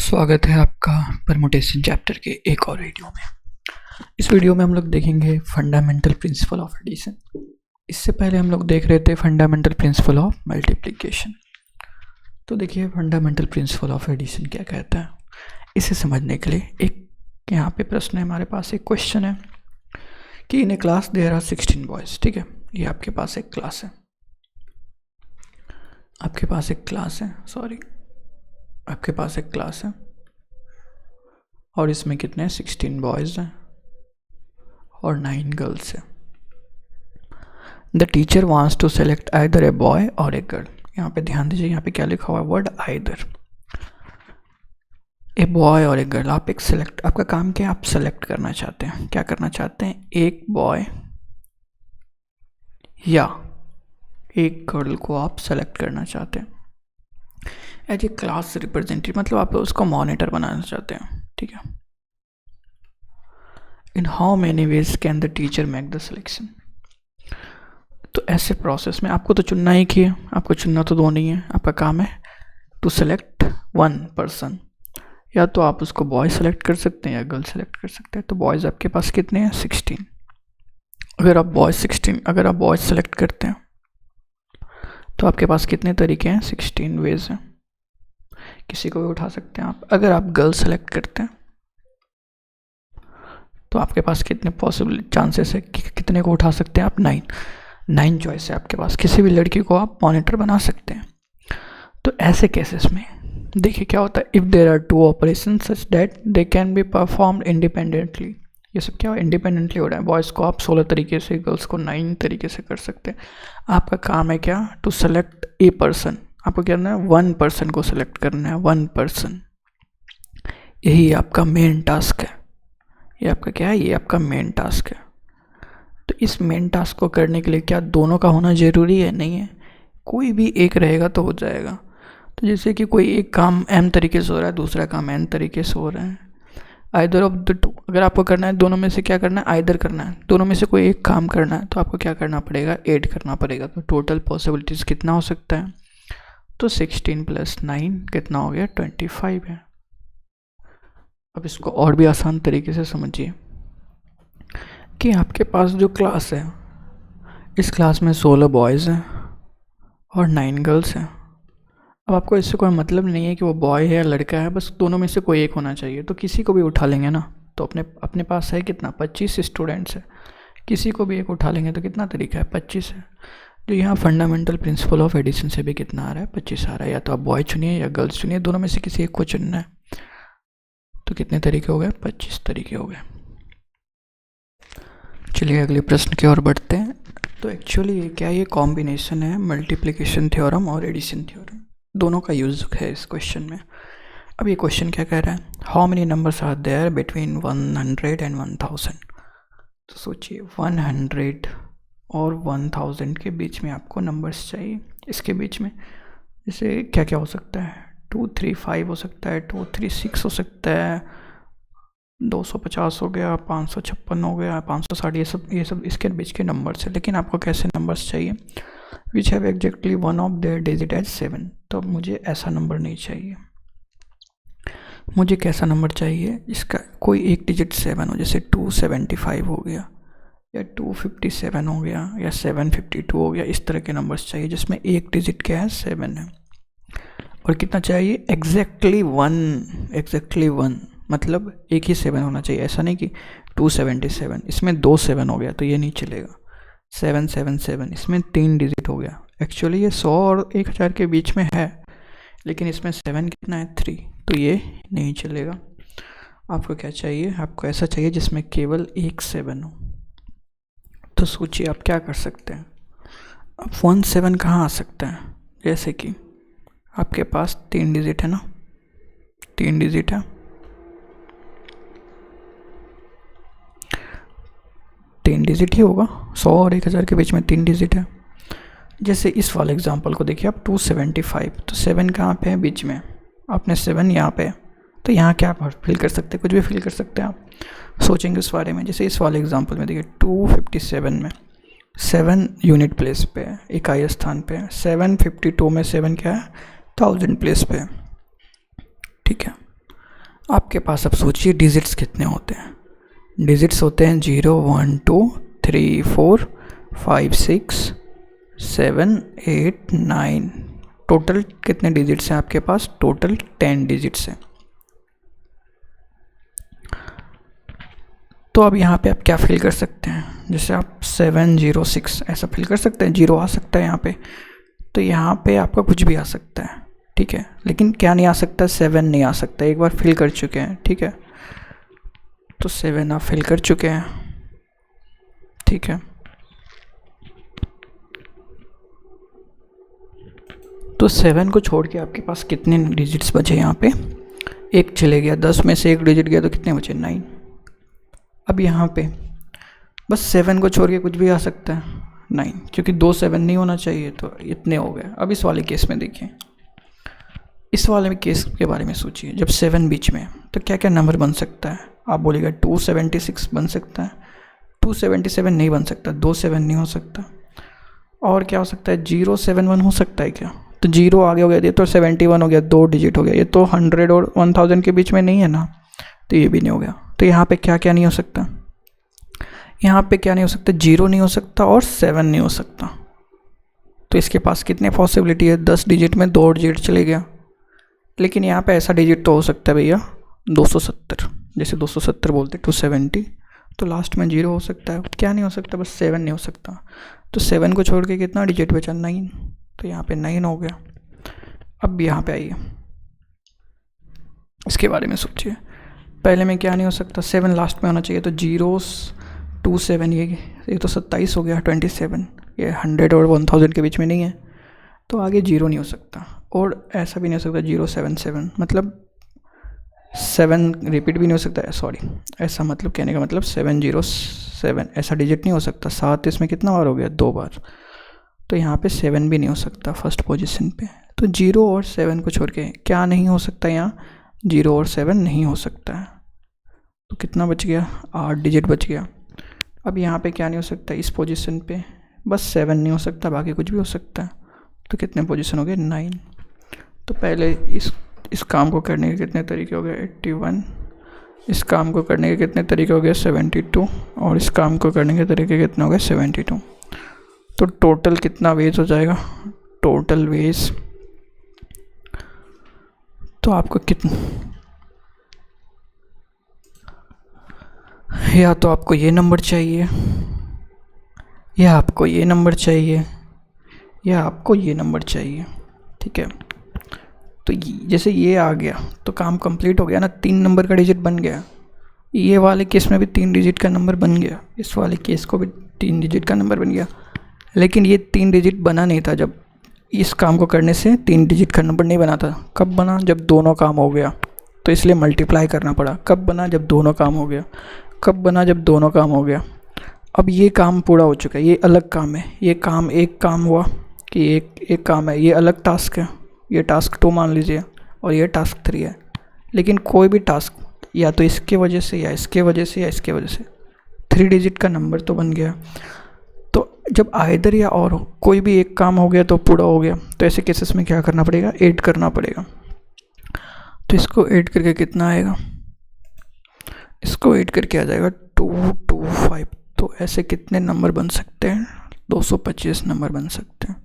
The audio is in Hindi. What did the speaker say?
स्वागत है आपका परमुटेशन चैप्टर के एक और वीडियो में। इस वीडियो में हम लोग देखेंगे फंडामेंटल प्रिंसिपल ऑफ एडिशन। इससे पहले हम लोग देख रहे थे फंडामेंटल प्रिंसिपल ऑफ मल्टीप्लिकेशन। तो देखिए फंडामेंटल प्रिंसिपल ऑफ एडिशन क्या कहता है, इसे समझने के लिए एक यहाँ पे प्रश्न है हमारे पास। एक क्वेश्चन है कि इन ए क्लास देयर आर 16 बॉयज़। ठीक है, ये आपके पास एक क्लास है, आपके पास एक क्लास है और इसमें कितने 16 बॉयज़ हैं और 9 गर्ल्स हैं। The teacher wants to select either a boy or a girl. यहाँ पे ध्यान दीजिए, यहाँ पे क्या लिखा हुआ है, word either, a boy or a girl. आप एक सेलेक्ट, आपका काम क्या है, आप सेलेक्ट करना चाहते हैं। क्या करना चाहते हैं, एक बॉय या एक गर्ल को आप सेलेक्ट करना चाहते हैं एज ए क्लास रिप्रेजेंटेटिव, मतलब आप उसको मॉनिटर बनाना चाहते हैं। ठीक है, in how many ways can the teacher make the selection. तो ऐसे प्रोसेस में आपको तो चुनना ही है, आपको चुनना तो दो नहीं है, आपका काम है टू सेलेक्ट वन पर्सन। या तो आप उसको बॉय सेलेक्ट कर सकते हैं या गर्ल सेलेक्ट कर सकते हैं। तो बॉयज़ आपके पास कितने हैं, 16। अगर आप बॉयज़ सेलेक्ट करते हैं तो आपके पास कितने तरीके हैं, 16 वेज हैं। किसी को भी उठा सकते हैं आप। अगर आप गर्ल सेलेक्ट करते हैं तो आपके पास कितने पॉसिबल चांसेस है कि कितने को उठा सकते हैं आप, 9 चॉइस है आपके पास। किसी भी लड़की को आप मॉनिटर बना सकते हैं। तो ऐसे केसेस में देखिए क्या होता है, if there are 2 operation such that they can be performed independently. ये सब क्या इंडिपेंडेंटली हो रहा है। बॉयज़ को आप 16 तरीके से, गर्ल्स को 9 तरीके से कर सकते हैं। आपका काम है क्या, टू सेलेक्ट ए पर्सन। आपको क्या करना है, वन पर्सन को सिलेक्ट करना है, वन पर्सन। यही आपका मेन टास्क है। ये आपका क्या है, ये आपका मेन टास्क है। तो इस मेन टास्क को करने के लिए क्या दोनों का होना ज़रूरी है, नहीं है। कोई भी एक रहेगा तो हो जाएगा। तो जैसे कि कोई एक काम m तरीके से हो रहा है, दूसरा काम n तरीके से हो रहा है, आइदर ऑफ द टू। अगर आपको करना है दोनों में से क्या करना है, आइदर करना है, दोनों में से कोई एक काम करना है, तो आपको क्या करना पड़ेगा, ऐड करना पड़ेगा। तो टोटल पॉसिबिलिटीज़ कितना हो सकता है, तो 16 + 9 कितना हो गया, 25 है। अब इसको और भी आसान तरीके से समझिए कि आपके पास जो क्लास है, इस क्लास में 16 बॉयज़ हैं और 9 गर्ल्स हैं। अब आपको इससे कोई मतलब नहीं है कि वो बॉय है या लड़का है, बस दोनों में से कोई एक होना चाहिए। तो किसी को भी उठा लेंगे ना, तो अपने पास है कितना, 25 स्टूडेंट्स है। किसी को भी एक उठा लेंगे तो कितना तरीका है, 25 है। जो यहाँ फंडामेंटल प्रिंसिपल ऑफ एडिशन से भी कितना आ रहा है, 25 आ रहा है। या तो आप बॉय चुनिए या गर्ल्स चुनिए, दोनों में से किसी एक को चुनना है। तो कितने तरीके हो गए, 25 तरीके हो गए। चलिए अगले प्रश्न की ओर बढ़ते हैं। तो एक्चुअली क्या ये कॉम्बिनेशन है, मल्टीप्लिकेशन थ्योरम और एडिशन थ्योरम, दोनों का यूज़ है इस क्वेश्चन में। अब ये क्वेश्चन क्या कह रहा है, how many numbers are there between 100 and 1000। तो सोचिए 100 और 1000 के बीच में आपको नंबर्स चाहिए। इसके बीच में जैसे क्या क्या हो सकता है, 235 हो सकता है, 236 हो सकता है, 250 हो गया, 556 हो गया, 560, ये सब इसके बीच के नंबर्स है। लेकिन आपको कैसे नंबर्स चाहिए, which have exactly one of their digit as 7। तो मुझे ऐसा नंबर नहीं चाहिए। मुझे कैसा नंबर चाहिए, इसका कोई एक डिजिट 7 हो, जैसे 275 हो गया या 257 हो गया या 752 हो गया। इस तरह के नंबर्स चाहिए जिसमें एक डिजिट क्या है, 7 है। और कितना चाहिए, एग्जैक्टली वन, मतलब एक ही 7 होना चाहिए। ऐसा नहीं कि 277, इसमें 2 7 हो गया तो ये नहीं चलेगा। 777, इसमें 3 डिजिट हो गया। एक्चुअली ये 100 और 1000 के बीच में है, लेकिन इसमें 7 कितना है, 3, तो ये नहीं चलेगा। आपको क्या चाहिए, आपको ऐसा चाहिए जिसमें केवल एक 7 हो। तो सोचिए आप क्या कर सकते हैं। अब 17 कहाँ आ सकता है, जैसे कि आपके पास 3 डिजिट है ना, 3 डिजिट है, 3 डिजिट ही होगा। 100 और 1000 के बीच में 3 डिजिट है। जैसे इस वाले एग्जांपल को देखिए आप, 275, तो 7 कहाँ पे है, बीच में। आपने 7 यहाँ पे, तो यहाँ क्या फिल कर सकते हैं, कुछ भी फिल कर सकते हैं आप। सोचेंगे उस बारे में। जैसे इस वाले एग्जांपल में देखिए 257 में 7 यूनिट प्लेस पे है, इकाई स्थान पे है। 752 में 7 क्या है, 1000 प्लेस पे है। ठीक है, आपके पास अब सोचिए डिजिट्स कितने होते हैं। डिजिट्स होते हैं 0 1 2 3 4 5 6 7 8 9। टोटल कितने डिजिट्स हैं आपके पास? टोटल 10 डिजिट्स हैं। तो अब यहाँ पे आप क्या फिल कर सकते हैं? जैसे आप 706 ऐसा फिल कर सकते हैं, 0 आ सकता है यहाँ पे। तो यहाँ पे आपका कुछ भी आ सकता है, ठीक है। लेकिन क्या नहीं आ सकता? 7 नहीं आ सकता। एक बार फिल कर चुके हैं, ठीक है। तो 7 आप फिल कर चुके हैं, ठीक है। तो 7 को छोड़ के आपके पास कितने डिजिट्स बचे यहाँ पे? एक चले गया, 10 में से एक डिजिट गया तो कितने बचे? 9। अब यहाँ पे बस 7 को छोड़ के कुछ भी आ सकता है, 9, क्योंकि 2 7 नहीं होना चाहिए, तो इतने हो गए। अब इस वाले केस में देखिए, इस वाले केस के बारे में सोचिए। जब 7 बीच में है तो क्या क्या नंबर बन सकता है? आप बोलेगा 276 बन सकता है, 277 नहीं बन सकता, 2 7 नहीं हो सकता। और क्या हो सकता है? 071 हो सकता है क्या? तो 0 आगे हो गया, ये तो 71 हो गया, 2 डिजिट हो गया। ये तो 100 और 1000 के बीच में नहीं है ना, तो ये भी नहीं हो गया। तो यहाँ पे क्या क्या नहीं हो सकता? यहाँ पे क्या नहीं हो सकता? 0 नहीं हो सकता और 7 नहीं हो सकता। तो इसके पास कितने पॉसिबिलिटी है? 10 डिजिट में 2 डिजिट चले गया। लेकिन यहाँ पे ऐसा डिजिट तो हो सकता है भैया 270, जैसे 270 बोलते 270, तो लास्ट में 0 हो सकता है। क्या नहीं हो सकता? बस 7 नहीं हो सकता। तो 7 को छोड़ के कितना डिजिट बचा? 9। तो यहाँ पे 9 हो गया। अब यहाँ पे आइए, इसके बारे में सोचिए। पहले में क्या नहीं हो सकता? 7 लास्ट में होना चाहिए, तो 0 2 7, ये तो 27 हो गया, 27, ये 100 और 1000 के बीच में नहीं है, तो आगे 0 नहीं हो सकता। और ऐसा भी नहीं हो सकता 077, मतलब 7 रिपीट भी नहीं हो सकता, सॉरी, ऐसा मतलब कहने का मतलब 707 ऐसा डिजिट नहीं हो सकता। 7 इसमें कितना बार हो गया? 2 बार। तो यहाँ पे 7 भी नहीं हो सकता फर्स्ट पोजीशन पे। तो 0 और 7 को छोड़ के क्या नहीं हो सकता? यहाँ 0 और 7 नहीं हो सकता है। तो कितना बच गया? 8 डिजिट बच गया। अब यहाँ पे क्या नहीं हो सकता? इस पोजीशन पे बस 7 नहीं हो सकता, बाकी कुछ भी हो सकता है। तो कितने पोजीशन हो गए? 9। तो पहले इस काम को करने के कितने तरीके हो गए? 81। इस काम को करने के कितने तरीके हो गए? 72। और इस काम को करने के तरीके कितने हो गए? 72। तो टोटल कितना वेज हो जाएगा? टोटल वेज तो आपको कितना, या तो आपको ये नंबर चाहिए, या आपको ये नंबर चाहिए, या आपको ये नंबर चाहिए, ठीक है। तो जैसे ये आ गया तो काम कंप्लीट हो गया ना, 3 नंबर का डिजिट बन गया। ये वाले केस में भी 3 डिजिट का नंबर बन गया, इस वाले केस को भी 3 डिजिट का नंबर बन गया। लेकिन ये 3 डिजिट बना नहीं था, जब इस काम को करने से 3 डिजिट का नंबर नहीं बना था। कब बना? जब दोनों काम हो गया, तो इसलिए मल्टीप्लाई करना पड़ा। कब बना? जब दोनों काम हो गया। कब बना? जब दोनों काम हो गया। अब ये काम पूरा हो चुका है, ये अलग काम है। ये काम एक काम हुआ कि एक काम है, ये अलग टास्क है, ये टास्क 2 मान लीजिए, और ये टास्क 3 है। लेकिन कोई भी टास्क या तो इसके वजह से, या इसके वजह से, या इसके वजह से 3 डिजिट का नंबर तो बन गया। तो जब आइदर या और हो, कोई भी एक काम हो गया तो पूरा हो गया। तो ऐसे केसेस में क्या करना पड़ेगा? ऐड करना पड़ेगा। तो इसको ऐड करके कितना आएगा? इसको ऐड करके आ जाएगा 225। तो ऐसे कितने नंबर बन सकते हैं? 225 नंबर बन सकते हैं।